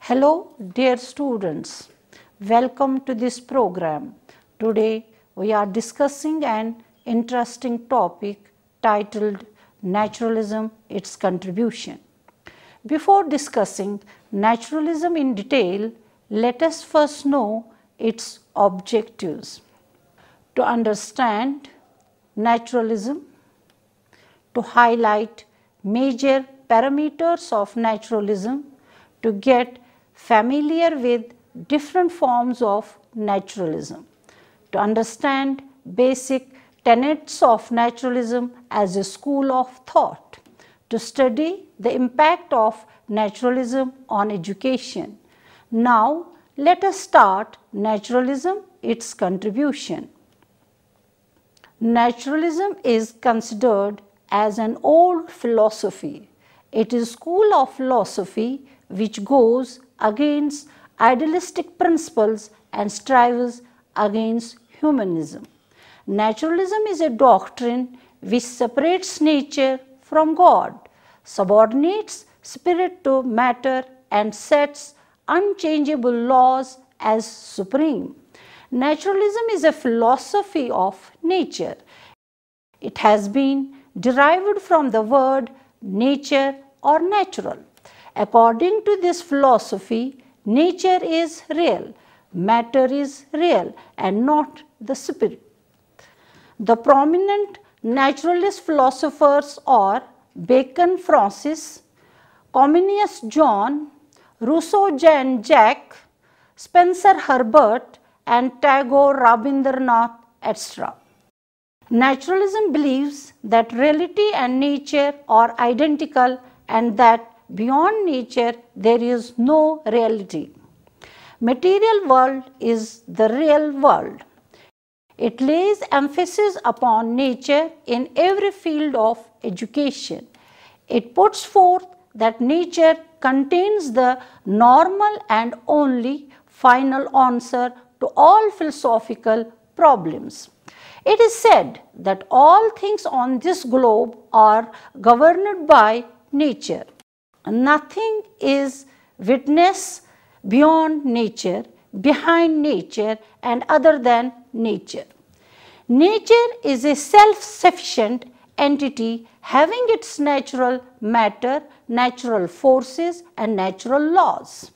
Hello dear students, welcome to this program. Today we are discussing an interesting topic titled Naturalism, its contribution. Before discussing naturalism in detail, let us first know its objectives. To understand naturalism, to highlight major parameters of naturalism, to get familiar with different forms of naturalism, to understand basic tenets of naturalism as a school of thought, to study the impact of naturalism on education. Now, let us start naturalism, its contribution. Naturalism is considered as an old philosophy. It is a school of philosophy which goes against idealistic principles and strives against humanism. Naturalism is a doctrine which separates nature from God, subordinates spirit to matter, and sets unchangeable laws as supreme. Naturalism is a philosophy of nature. It has been derived from the word nature or natural. According to this philosophy, nature is real, matter is real, and not the spirit. The prominent naturalist philosophers are Bacon Francis, Comenius John, Rousseau Jean-Jacques, Spencer Herbert, and Tagore Rabindranath, etc. Naturalism believes that reality and nature are identical and that beyond nature there is no reality. Material world is the real world. It lays emphasis upon nature in every field of education. It puts forth that nature contains the normal and only final answer to all philosophical problems. It is said that all things on this globe are governed by nature. Nothing is witness beyond nature, behind nature, and other than nature. Nature is a self-sufficient entity having its natural matter, natural forces, and natural laws.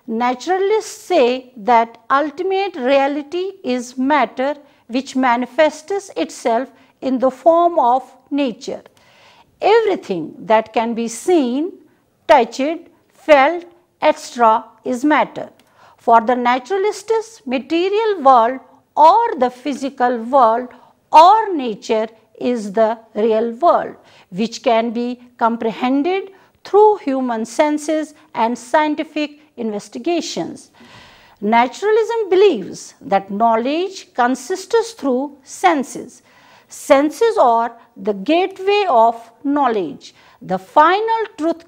Naturalists say that ultimate reality is matter which manifests itself in the form of nature. Everything that can be seen, touched, felt, etc. is matter. For the naturalists, material world or the physical world or nature is the real world, which can be comprehended through human senses and scientific investigations. Naturalism believes that knowledge consists through senses. Senses are the gateway of knowledge. The final truth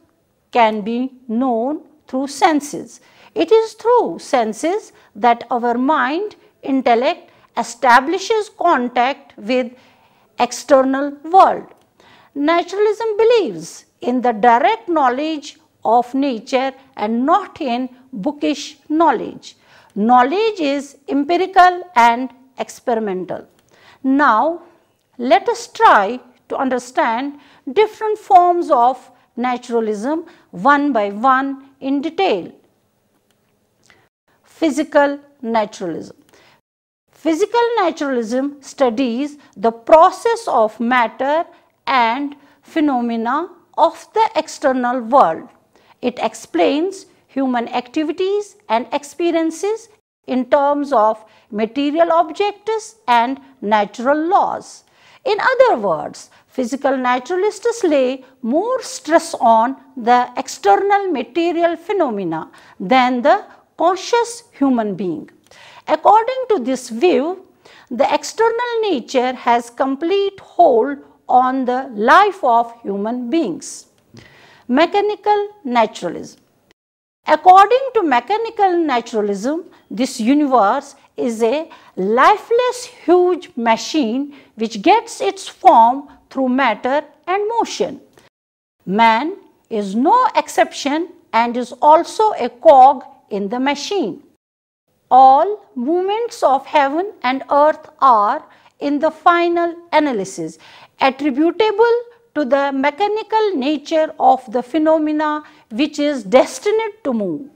can be known through senses. It is through senses that our mind, intellect establishes contact with external world. Naturalism believes in the direct knowledge of nature and not in bookish knowledge. Knowledge is empirical and experimental. Now, let us try to understand different forms of naturalism one by one in detail. Physical naturalism. Physical naturalism studies the process of matter and phenomena of the external world. It explains human activities and experiences in terms of material objects and natural laws. In other words, physical naturalists lay more stress on the external material phenomena than the conscious human being. According to this view, the external nature has complete hold on the life of human beings. Mechanical naturalism. According to mechanical naturalism, this universe is a lifeless huge machine which gets its form through matter and motion. Man is no exception and is also a cog in the machine. All movements of heaven and earth are, in the final analysis, attributable to the mechanical nature of the phenomena which is destined to move.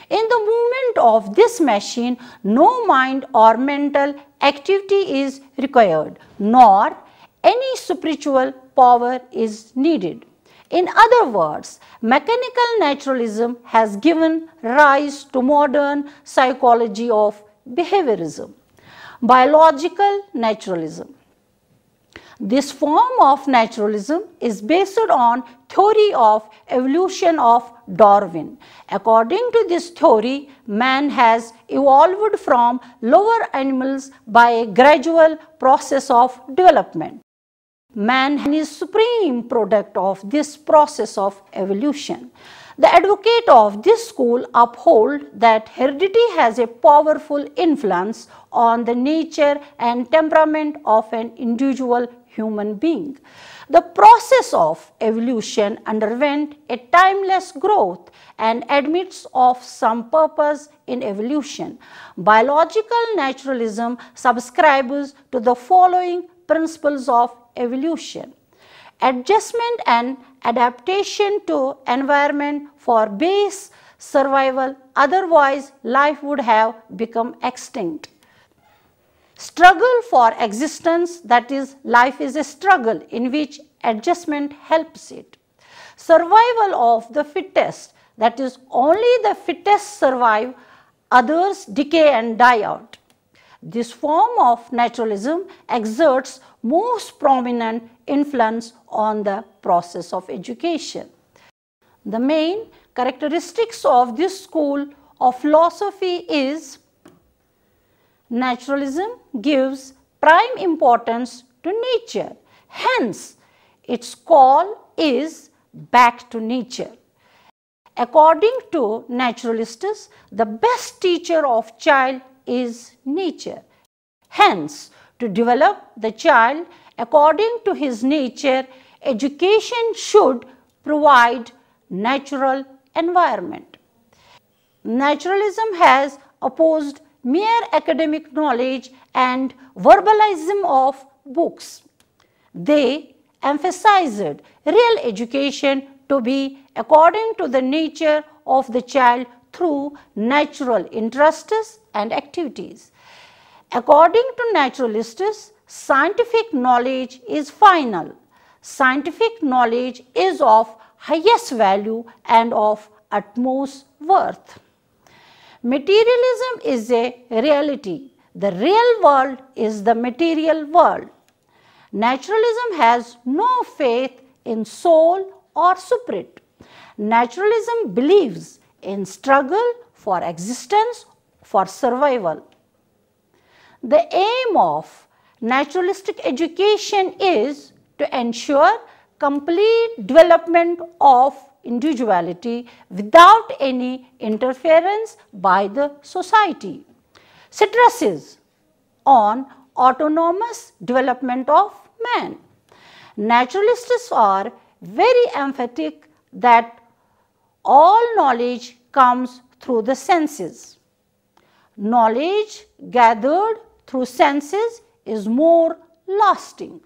In the movement of this machine, no mind or mental activity is required, nor any spiritual power is needed. In other words, mechanical naturalism has given rise to modern psychology of behaviorism. Biological naturalism. This form of naturalism is based on theory of evolution of Darwin. According to this theory, man has evolved from lower animals by a gradual process of development. Man is supreme product of this process of evolution. The advocate of this school uphold that heredity has a powerful influence on the nature and temperament of an individual human being. The process of evolution underwent a timeless growth and admits of some purpose in evolution. Biological naturalism subscribes to the following principles of evolution: adjustment and adaptation to environment for base survival, otherwise life would have become extinct. Struggle for existence, that is, life is a struggle in which adjustment helps it. Survival of the fittest, that is, only the fittest survive, others decay and die out. This form of naturalism exerts most prominent influence on the process of education. The main characteristics of this school of philosophy is: naturalism gives prime importance to nature, hence its call is back to nature. According to naturalists, the best teacher of child is nature. Hence, to develop the child according to his nature, education should provide natural environment. Naturalism has opposed mere academic knowledge and verbalism of books. They emphasized real education to be according to the nature of the child through natural interests and activities. According to naturalists, scientific knowledge is final. Scientific knowledge is of highest value and of utmost worth. Materialism is a reality. The real world is the material world. Naturalism has no faith in soul or spirit. Naturalism believes in struggle for existence, for survival. The aim of naturalistic education is to ensure complete development of individuality without any interference by the society. Stresses on autonomous development of man. Naturalists are very emphatic that all knowledge comes through the senses. Knowledge gathered through senses is more lasting.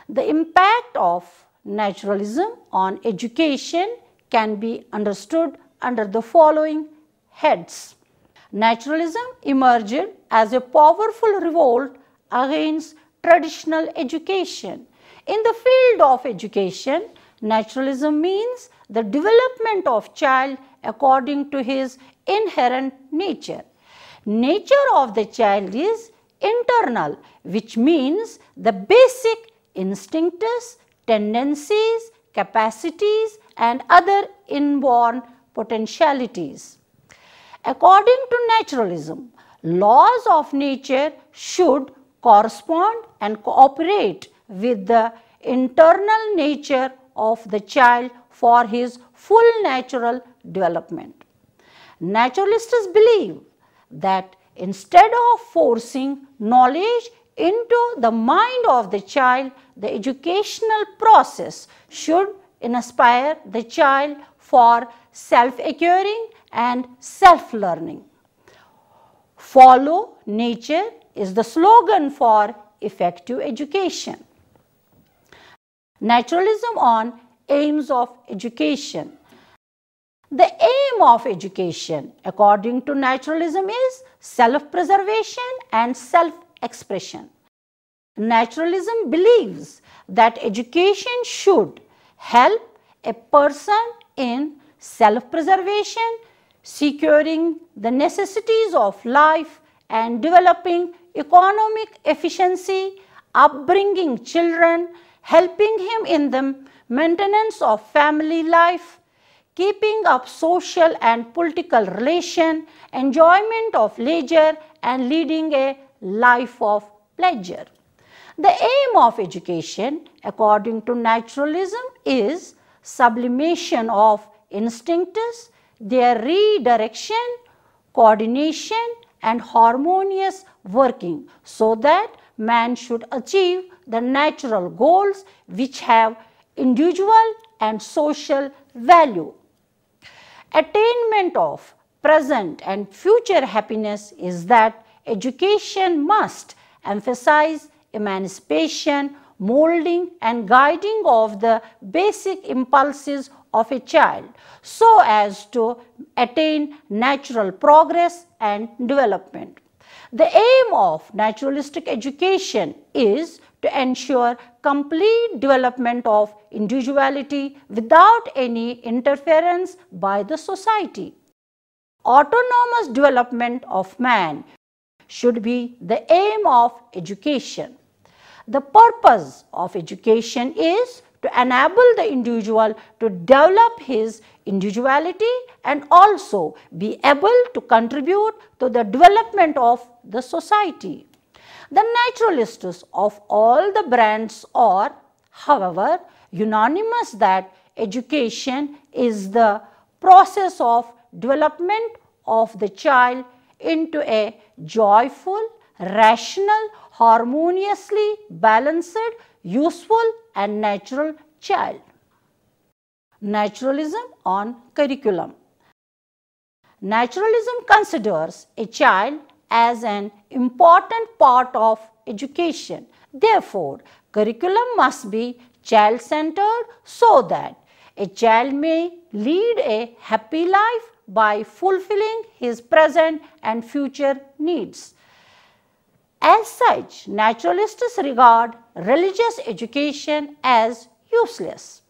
The impact of naturalism on education can be understood under the following heads. Naturalism emerged as a powerful revolt against traditional education. In the field of education, naturalism means the development of child according to his inherent nature. Nature of the child is internal, which means the basic instincts, tendencies, capacities and other inborn potentialities. According to naturalism, laws of nature should correspond and cooperate with the internal nature of the child for his full natural development. Naturalists believe that instead of forcing knowledge into the mind of the child, the educational process should inspire the child for self-acquiring and self-learning. Follow nature is the slogan for effective education. Naturalism on aims of education. The aim of education, according to naturalism, is self-preservation and self-expression. Naturalism believes that education should help a person in self-preservation, securing the necessities of life and developing economic efficiency, upbringing children, helping him in the maintenance of family life, keeping up social and political relation, enjoyment of leisure, and leading a life of pleasure. The aim of education, according to naturalism, is sublimation of instincts, their redirection, coordination, and harmonious working, so that man should achieve the natural goals which have individual and social value. Attainment of present and future happiness is that education must emphasize emancipation, molding and guiding of the basic impulses of a child so as to attain natural progress and development. The aim of naturalistic education is to ensure complete development of individuality without any interference by the society. Autonomous development of man should be the aim of education. The purpose of education is to enable the individual to develop his individuality and also be able to contribute to the development of the society. The naturalists of all the brands are, however, unanimous that education is the process of development of the child into a joyful, rational, harmoniously balanced, useful and natural child. Naturalism on curriculum. Naturalism considers a child as an important part of education. Therefore, curriculum must be child-centered so that a child may lead a happy life by fulfilling his present and future needs. As such, naturalists regard religious education as useless.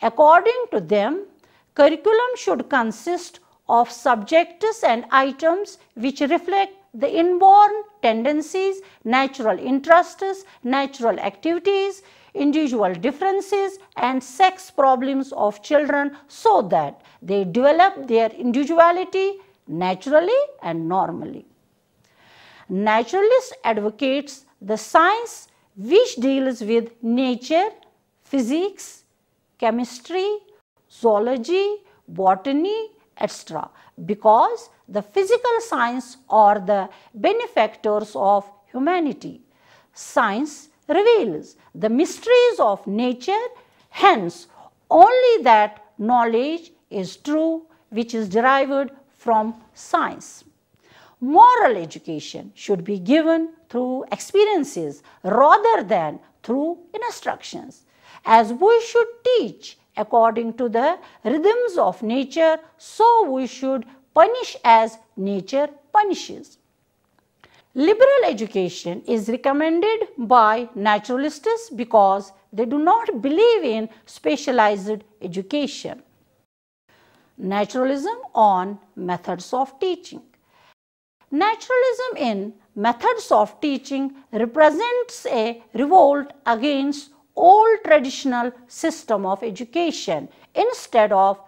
According to them, curriculum should consist of subjects and items which reflect the inborn tendencies, natural interests, natural activities, individual differences and sex problems of children so that they develop their individuality naturally and normally. Naturalist advocates the science which deals with nature, physics, chemistry, zoology, botany, etc. because the physical science are the benefactors of humanity. Science reveals the mysteries of nature, hence only that knowledge is true which is derived from science. Moral education should be given through experiences rather than through instructions. As we should teach according to the rhythms of nature, so we should punish as nature punishes. Liberal education is recommended by naturalists because they do not believe in specialized education. Naturalism on methods of teaching. Naturalism in methods of teaching represents a revolt against old traditional system of education. Instead of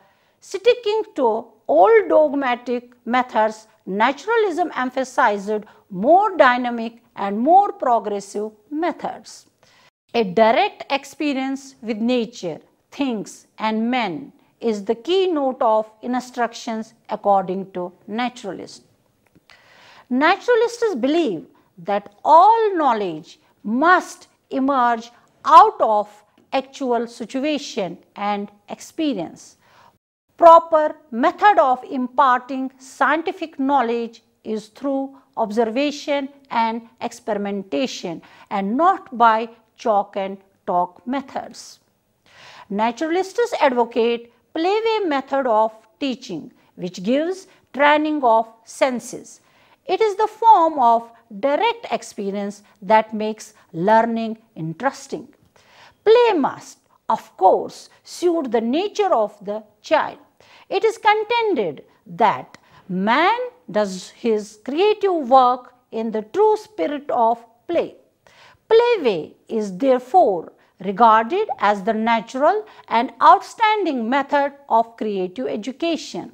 sticking to old dogmatic methods, naturalism emphasized more dynamic and more progressive methods. A direct experience with nature, things and men is the keynote of instructions according to naturalists. Naturalists believe that all knowledge must emerge out of actual situation and experience. proper method of imparting scientific knowledge is through observation and experimentation and not by chalk and talk methods. Naturalists advocate play-way method of teaching, which gives training of senses. It is the form of direct experience that makes learning interesting. Play must, of course, suit the nature of the child. It is contended that man does his creative work in the true spirit of play. Play-way is therefore regarded as the natural and outstanding method of creative education.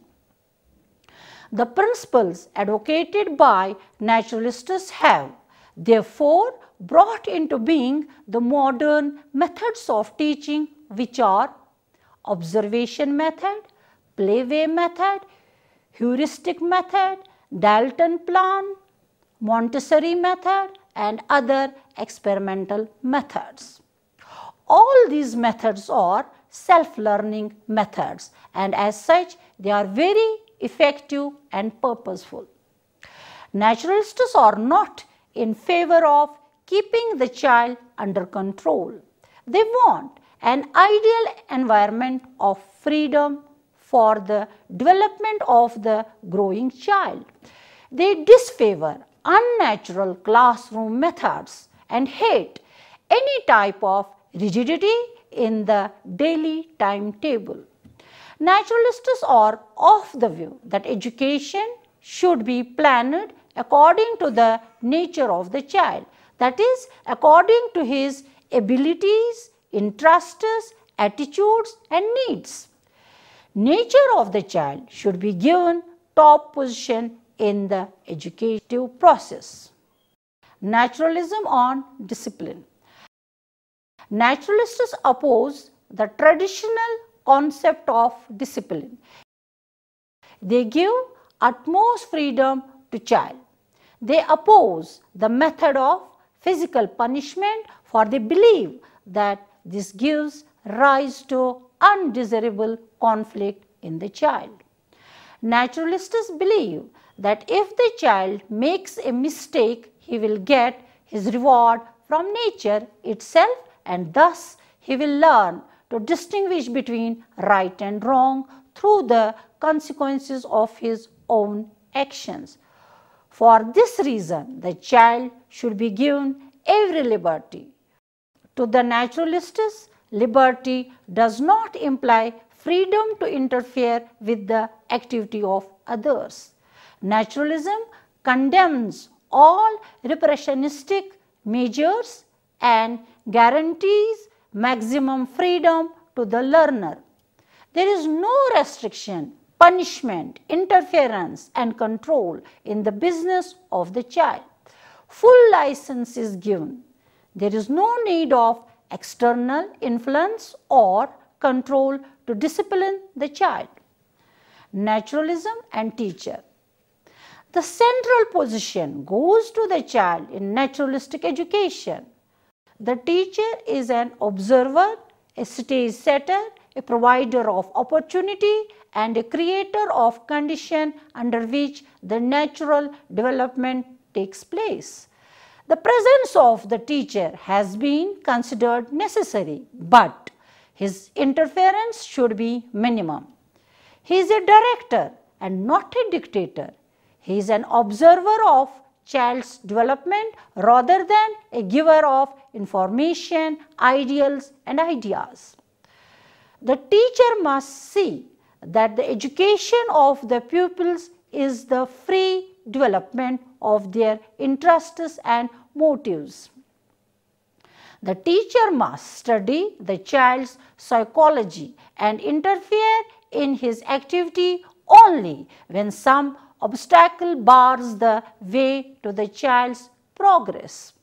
The principles advocated by naturalists have, therefore, brought into being the modern methods of teaching, which are observation method, play-way method, heuristic method, Dalton plan, Montessori method, and other experimental methods. All these methods are self-learning methods, and as such they are very effective and purposeful. Naturalists are not in favor of keeping the child under control. They want an ideal environment of freedom for the development of the growing child. They disfavor unnatural classroom methods and hate any type of rigidity in the daily timetable. Naturalists are of the view that education should be planned according to the nature of the child, that is, according to his abilities, interests, attitudes, and needs. Nature of the child should be given top position in the educative process. Naturalism on discipline. Naturalists oppose the traditional concept of discipline. They give utmost freedom to child. They oppose the method of physical punishment, for they believe that this gives rise to undesirable conflict in the child. Naturalists believe that if the child makes a mistake, he will get his reward from nature itself, and thus he will learn to distinguish between right and wrong through the consequences of his own actions. For this reason, the child should be given every liberty. To the naturalists, liberty does not imply freedom to interfere with the activity of others. Naturalism condemns all repressionistic measures and guarantees maximum freedom to the learner. There is no restriction, punishment, interference, and control in the business of the child. Full license is given. There is no need of external influence or control to discipline the child. Naturalism and teacher. The central position goes to the child in naturalistic education. The teacher is an observer, a stage setter, a provider of opportunity, and a creator of condition under which the natural development takes place. The presence of the teacher has been considered necessary, but his interference should be minimum. He is a director and not a dictator. He is an observer of child's development rather than a giver of information, ideals, and ideas. The teacher must see that the education of the pupils is the free development of their interests and motives. The teacher must study the child's psychology and interfere in his activity only when some obstacle bars the way to the child's progress.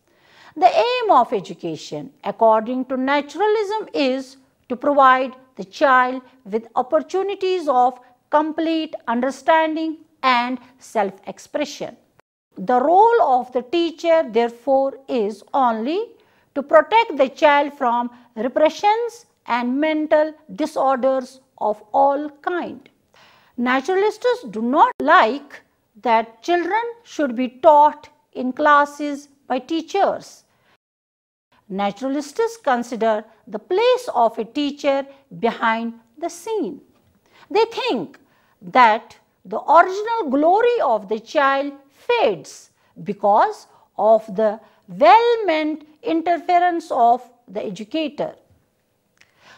The aim of education, according to naturalism, is to provide the child with opportunities of complete understanding and self-expression. The role of the teacher, therefore, is only to protect the child from repressions and mental disorders of all kinds. Naturalists do not like that children should be taught in classes by teachers. Naturalists consider the place of a teacher behind the scene. They think that the original glory of the child fades because of the well-meant interference of the educator.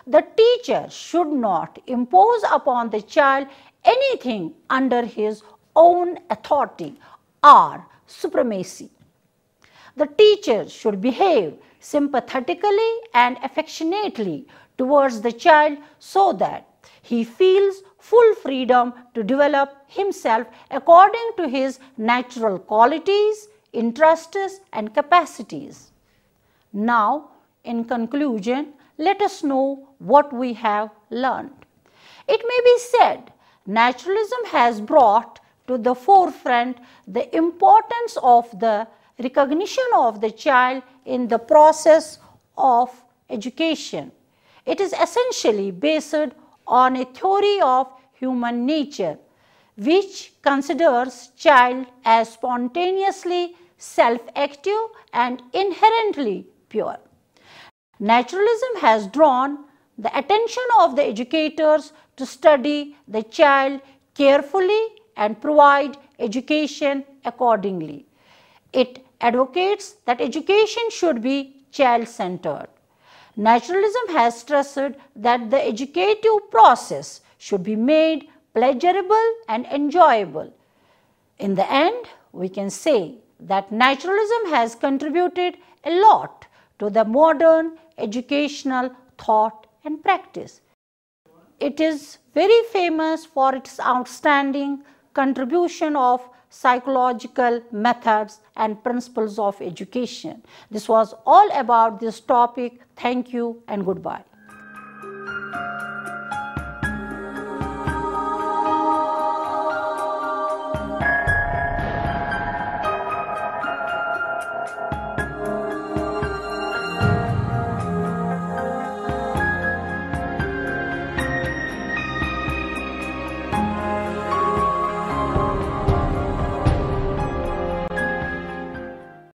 The teacher should not impose upon the child anything under his own authority or supremacy. The teacher should behave sympathetically and affectionately towards the child so that he feels full freedom to develop himself according to his natural qualities, interests and capacities. Now, in conclusion, let us know what we have learned. It may be said, naturalism has brought to the forefront the importance of the recognition of the child in the process of education. It is essentially based on a theory of human nature which considers child as spontaneously self-active and inherently pure. Naturalism has drawn the attention of the educators to study the child carefully and provide education accordingly. It advocates that education should be child-centered. Naturalism has stressed that the educative process should be made pleasurable and enjoyable. In the end, we can say that naturalism has contributed a lot to the modern educational thought and practice. It is very famous for its outstanding contribution of psychological methods and principles of education. This was all about this topic. Thank you and goodbye.